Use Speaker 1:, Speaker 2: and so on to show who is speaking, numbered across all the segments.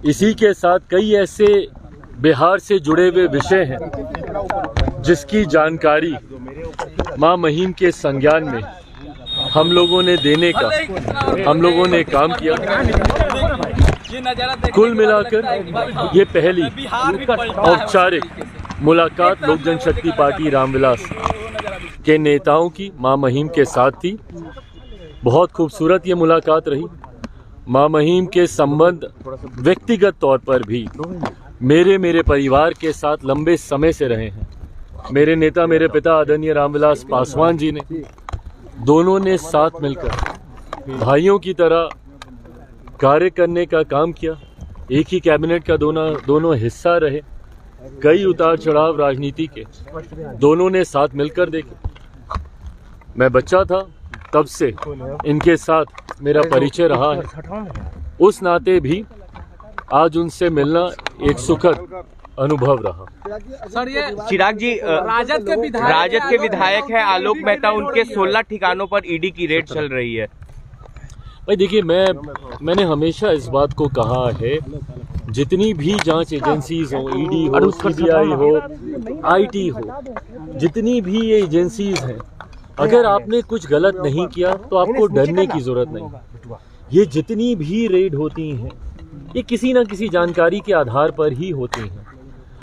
Speaker 1: इसी के साथ कई ऐसे बिहार से जुड़े हुए विषय हैं जिसकी जानकारी मां महिम के संज्ञान में हम लोगों ने देने का हम लोगों ने काम किया। कुल मिलाकर ये पहली औपचारिक मुलाकात लोक जनशक्ति पार्टी रामविलास के नेताओं की मां महिम के साथ थी। बहुत खूबसूरत ये मुलाकात रही। मां महिम के संबंध व्यक्तिगत तौर पर भी मेरे परिवार के साथ लंबे समय से रहे हैं। मेरे नेता, मेरे पिता आदरणीय रामविलास पासवान जी ने, दोनों ने साथ मिलकर भाइयों की तरह कार्य करने का काम किया। एक ही कैबिनेट का दोनों हिस्सा रहे। कई उतार चढ़ाव राजनीति के दोनों ने साथ मिलकर देखे। मैं बच्चा था तब से इनके साथ मेरा परिचय रहा है। उस नाते भी आज उनसे मिलना एक सुखद अनुभव रहा।
Speaker 2: सर, ये चिराग जी राजद के विधायक है आलोक मेहता, उनके 16 ठिकानों पर ईडी की रेड चल रही है।
Speaker 1: भाई देखिए, मैंने हमेशा इस बात को कहा है, जितनी भी जांच एजेंसीज हो, ईडी हो, सीबीआई हो, आईटी हो, जितनी भी ये एजेंसीज हैं, अगर आपने कुछ गलत नहीं किया तो आपको डरने की जरूरत नहीं। ये जितनी भी रेड होती हैं ये किसी ना किसी जानकारी के आधार पर ही होती हैं।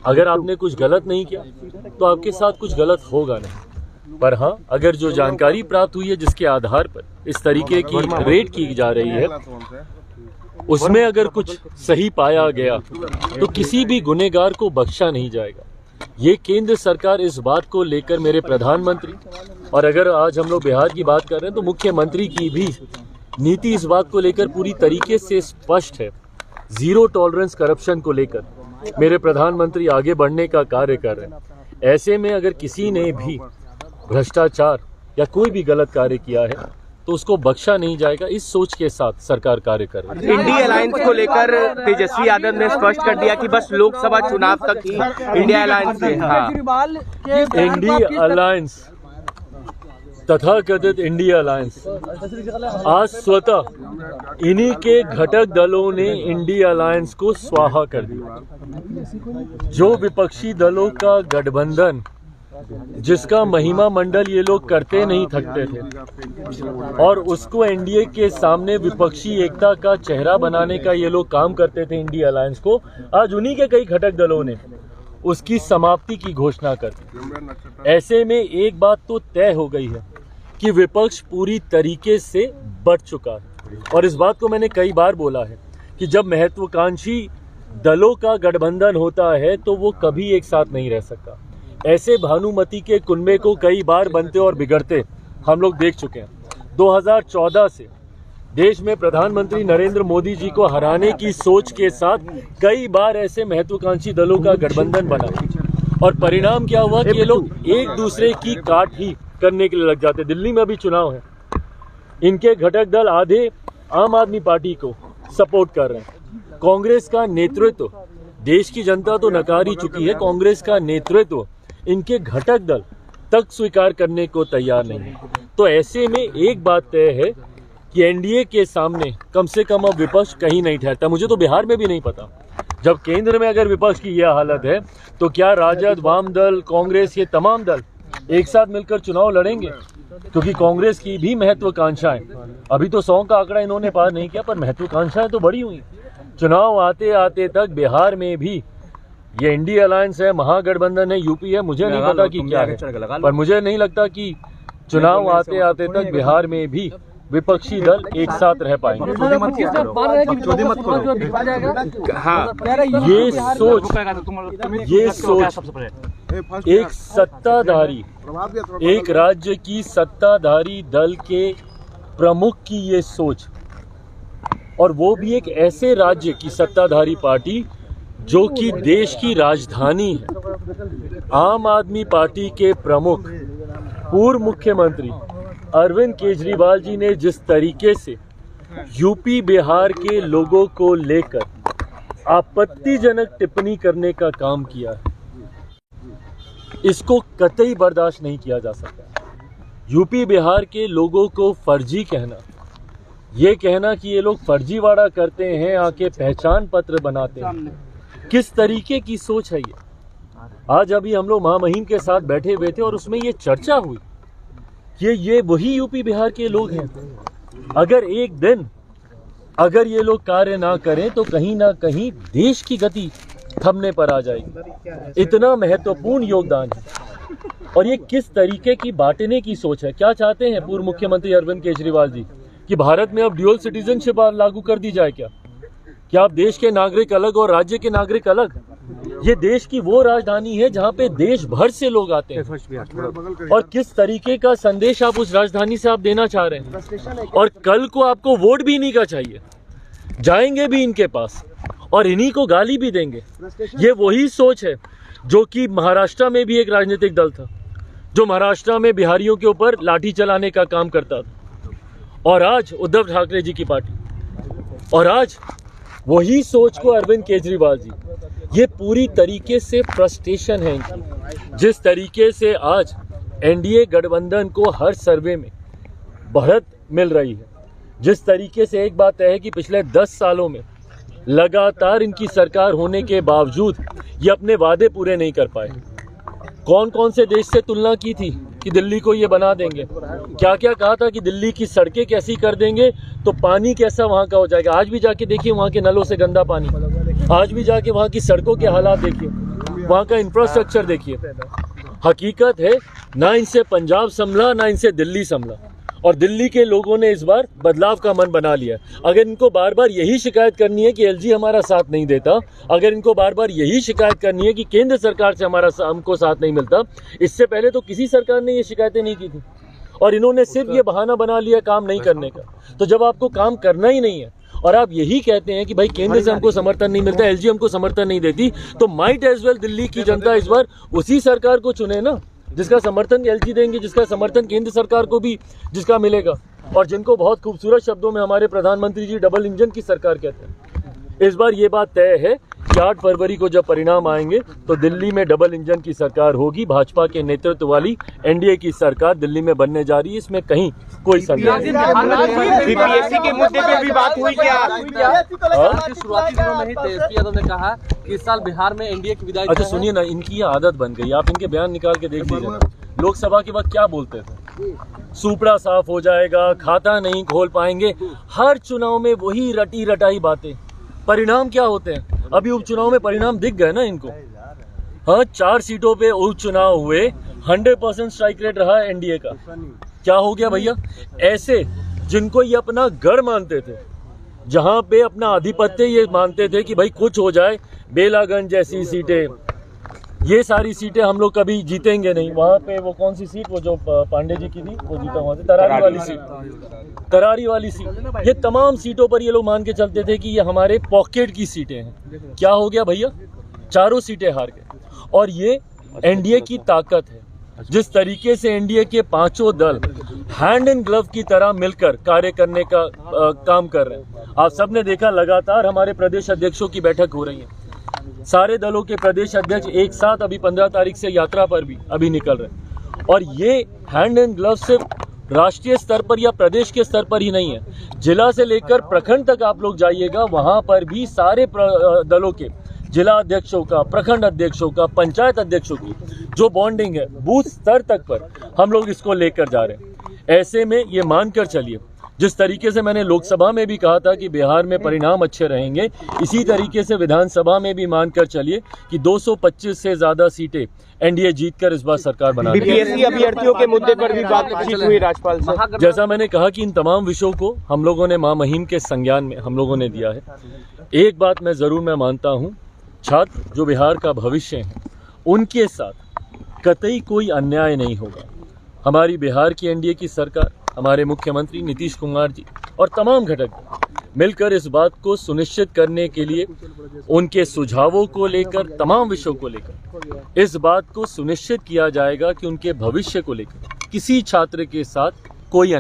Speaker 1: अगर आपने कुछ गलत नहीं किया तो आपके साथ कुछ गलत होगा नहीं। पर हाँ, अगर जो जानकारी प्राप्त हुई है जिसके आधार पर इस तरीके की रेड की जा रही है, उसमें अगर कुछ सही पाया गया तो किसी भी गुनहगार को बख्शा नहीं जाएगा। ये केंद्र सरकार इस बात को लेकर, मेरे प्रधानमंत्री, और अगर आज हम लोग बिहार की बात कर रहे हैं तो मुख्यमंत्री की भी नीति इस बात को लेकर पूरी तरीके से स्पष्ट है। जीरो टॉलरेंस करप्शन को लेकर मेरे प्रधानमंत्री आगे बढ़ने का कार्य कर रहे हैं। ऐसे में अगर किसी ने भी भ्रष्टाचार या कोई भी गलत कार्य किया है तो उसको बख्शा नहीं जाएगा। इस सोच के साथ सरकार कार्य कर रही है।
Speaker 2: इंडिया अलायंस को लेकर तेजस्वी यादव ने स्पष्ट कर दिया कि बस लोकसभा चुनाव तक ही इंडिया अलायंस से।
Speaker 1: इंडिया अलायंस, तथाकथित इंडिया अलायंस, आज स्वतः इन्हीं के घटक दलों ने इंडिया अलायंस को स्वाहा कर दिया। जो विपक्षी दलों का गठबंधन, जिसका महिमा मंडल ये लोग करते नहीं थकते थे, और उसको एनडीए के सामने विपक्षी एकता का चेहरा बनाने का ये लोग काम करते थे, इंडिया अलायंस को, आज उन्हीं के कई घटक दलों ने उसकी समाप्ति की घोषणा कर दी। ऐसे में एक बात तो तय हो गई है कि विपक्ष पूरी तरीके से बढ़ चुका है। और इस बात को मैंने कई बार बोला है कि जब महत्वाकांक्षी दलों का गठबंधन होता है तो वो कभी एक साथ नहीं रह सकता। ऐसे भानुमति के कुनबे को कई बार बनते और बिगड़ते हम लोग देख चुके हैं। 2014 से देश में प्रधानमंत्री नरेंद्र मोदी जी को हराने की सोच के साथ कई बार ऐसे महत्वाकांक्षी दलों का गठबंधन बना, और परिणाम क्या हुआ कि ये लोग एक दूसरे की काट ही करने के लिए लग जाते। दिल्ली में भी चुनाव है, इनके घटक दल आधे आम आदमी पार्टी को सपोर्ट कर रहे हैं। कांग्रेस का नेतृत्व, देश की जनता तो नकार ही चुकी है, कांग्रेस का नेतृत्व इनके घटक दल तक स्वीकार करने को तैयार नहीं है। तो ऐसे में एक बात तय है कि एनडीए के सामने कम से कम अब विपक्ष कहीं नहीं ठहरता। मुझे तो बिहार में भी नहीं पता, जब केंद्र में अगर विपक्ष की यह हालत है तो क्या राजद, वाम दल, कांग्रेस, ये तमाम दल एक साथ मिलकर चुनाव लड़ेंगे? क्योंकि कांग्रेस की भी महत्वाकांक्षाएं, अभी तो 100 का आंकड़ा इन्होंने पार नहीं किया, पर महत्वाकांक्षाएं तो बड़ी हुई। चुनाव आते आते तक बिहार में भी ये इंडिया अलायंस है, महागठबंधन है, यूपी है, मुझे नहीं पता कि क्या है, पर मुझे नहीं लगता कि चुनाव आते आते तक बिहार में भी विपक्षी दल एक साथ रह पाएंगे। ये सोच एक सत्ताधारी, एक राज्य की सत्ताधारी दल के प्रमुख की ये सोच, और वो भी एक ऐसे राज्य की सत्ताधारी पार्टी जो कि देश की राजधानी है। आम आदमी पार्टी के प्रमुख पूर्व मुख्यमंत्री अरविंद केजरीवाल जी ने जिस तरीके से यूपी बिहार के लोगों को लेकर आपत्तिजनक टिप्पणी करने का काम किया है, इसको कतई बर्दाश्त नहीं किया जा सकता। यूपी बिहार के लोगों को फर्जी कहना, ये कहना कि ये लोग फर्जीवाड़ा करते हैं, आके पहचान पत्र बनाते हैं, किस तरीके की सोच है ये? आज अभी हम लोग महामहिम के साथ बैठे हुए थे और उसमें ये चर्चा हुई कि ये वही यूपी बिहार के लोग हैं। अगर एक दिन अगर ये लोग कार्य ना करें तो कहीं ना कहीं देश की गति थमने पर आ जाएगी। इतना महत्वपूर्ण योगदान है। और ये किस तरीके की बांटने की सोच है? क्या चाहते हैं पूर्व मुख्यमंत्री अरविंद केजरीवाल जी कि भारत में अब ड्यूअल सिटीजनशिप लागू कर दी जाए? क्या आप देश के नागरिक अलग और राज्य के नागरिक अलग? ये देश की वो राजधानी है जहाँ पे देश भर से लोग आते हैं। और किस तरीके का संदेश आप उस राजधानी से आप देना चाह रहे हैं? और कल को आपको वोट भी इन्हीं का चाहिए, जाएंगे भी इनके पास और इन्हीं को गाली भी देंगे। ये वही सोच है जो कि महाराष्ट्र में भी एक राजनीतिक दल था, जो महाराष्ट्र में बिहारियों के ऊपर लाठी चलाने का काम करता था। और आज उद्धव ठाकरे जी की पार्टी, और आज वही सोच को अरविंद केजरीवाल जी, ये पूरी तरीके से फ्रस्ट्रेशन है इनकी। जिस तरीके से आज एनडीए गठबंधन को हर सर्वे में बढ़त मिल रही है, जिस तरीके से एक बात है कि पिछले 10 सालों में लगातार इनकी सरकार होने के बावजूद ये अपने वादे पूरे नहीं कर पाए। कौन कौन से देश से तुलना की थी कि दिल्ली को ये बना देंगे, क्या क्या कहा था कि दिल्ली की सड़कें कैसी कर देंगे तो पानी कैसा वहाँ का हो जाएगा। आज भी जाके देखिए वहाँ के नलों से गंदा पानी, आज भी जाके वहाँ की सड़कों के हालात देखिए, वहाँ का इंफ्रास्ट्रक्चर देखिए। हकीकत है ना इनसे पंजाब संभला ना इनसे दिल्ली संभला, और दिल्ली के लोगों ने इस बार बदलाव का मन बना लिया। अगर इनको बार बार यही शिकायत करनी है कि एलजी हमारा साथ नहीं देता, अगर इनको बार बार यही शिकायत करनी है कि केंद्र सरकार से हमको साथ नहीं मिलता, इससे पहले तो किसी सरकार ने ये शिकायतें नहीं की थी और इन्होंने सिर्फ ये बहाना बना लिया काम नहीं करने का। तो जब आपको काम करना ही नहीं है और आप यही कहते हैं कि भाई केंद्र से हमको समर्थन नहीं मिलता, एलजी हमको समर्थन नहीं देती, तो माइट एज वेल दिल्ली की जनता इस बार उसी सरकार को चुने ना जिसका समर्थन एलजी देंगे, जिसका समर्थन केंद्र सरकार को भी जिसका मिलेगा, और जिनको बहुत खूबसूरत शब्दों में हमारे प्रधानमंत्री जी डबल इंजन की सरकार कहते हैं। इस बार ये बात तय है कि 8 फरवरी को जब परिणाम आएंगे तो दिल्ली में डबल इंजन की सरकार होगी। भाजपा के नेतृत्व वाली एनडीए की सरकार दिल्ली में बनने जा रही है, इसमें कहीं कोई संदेह नहीं।
Speaker 2: बीपीएससी के मुद्दे पे भी बात हुई क्या?
Speaker 3: शुरुआती दिनों में ही तेजस्वी यादव ने कहा कि इस साल बिहार में एनडीए की विदाई।
Speaker 1: अच्छा सुनिए ना, इनकी ये आदत बन गई, आप इनके बयान निकाल के देख लीजिए। लोकसभा के वक्त क्या बोलते थे? सुपड़ा साफ हो जाएगा, खाता नहीं खोल पाएंगे। हर चुनाव में वही रटी रटाई बातें। परिणाम क्या होते हैं? अभी उपचुनाव में परिणाम दिख गए ना इनको। हाँ, 4 सीटों पे उपचुनाव हुए, 100% स्ट्राइक रेट रहा एनडीए का। क्या हो गया भैया? ऐसे जिनको ये अपना गढ़ मानते थे, जहां पे अपना आधिपत्य ये मानते थे कि भाई कुछ हो जाए, बेलागंज जैसी सीटें, ये सारी सीटें हम लोग कभी जीतेंगे नहीं। वहाँ पे वो कौन सी सीट, वो जो पांडे जी की थी, वो जीता हुआ था, तरारी वाली सीट। ये तमाम सीटों पर ये लोग मान के चलते थे कि ये हमारे पॉकेट की सीटें हैं। क्या हो गया भैया? 4 सीटें हार गए। और ये एनडीए की ताकत है। जिस तरीके से एनडीए के 5 दल हैंड इन ग्लव की तरह मिलकर कार्य करने का काम कर रहे हैं। आप सबने देखा, लगातार हमारे प्रदेश अध्यक्षों की बैठक हो रही है। सारे दलों के प्रदेश अध्यक्ष एक साथ अभी 15 तारीख से यात्रा पर भी अभी निकल रहे हैं। और ये हैंड इन ग्लव सिर्फ राष्ट्रीय स्तर पर या प्रदेश के स्तर पर ही नहीं है, जिला से लेकर प्रखंड तक आप लोग जाइएगा, वहां पर भी सारे दलों के जिला अध्यक्षों का, प्रखंड अध्यक्षों का, पंचायत अध्यक्षों की जो बॉन्डिंग है बूथ स्तर तक पर हम लोग इसको लेकर जा रहे हैं। ऐसे में ये मानकर चलिए, जिस तरीके से मैंने लोकसभा में भी कहा था कि बिहार में परिणाम अच्छे रहेंगे, इसी तरीके से विधानसभा में भी मानकर चलिए कि 225 से ज्यादा सीटें एनडीए जीतकर इस बार सरकार बना रही है।
Speaker 2: बीपीएससी अभ्यर्थियों के मुद्दे पर भी बातचीत हुई राज्यपाल से।
Speaker 1: जैसा मैंने कहा कि इन तमाम विषयों को हम लोगों ने मां महिम के संज्ञान में हम लोगों ने दिया है। एक बात मैं जरूर मानता हूँ, छात्र जो बिहार का भविष्य है, उनके साथ कतई कोई अन्याय नहीं होगा। हमारी बिहार की एनडीए की सरकार, हमारे मुख्यमंत्री नीतीश कुमार जी और तमाम घटक मिलकर इस बात को सुनिश्चित करने के लिए, उनके सुझावों को लेकर, तमाम विषयों को लेकर इस बात को सुनिश्चित किया जाएगा कि उनके भविष्य को लेकर किसी छात्र के साथ कोई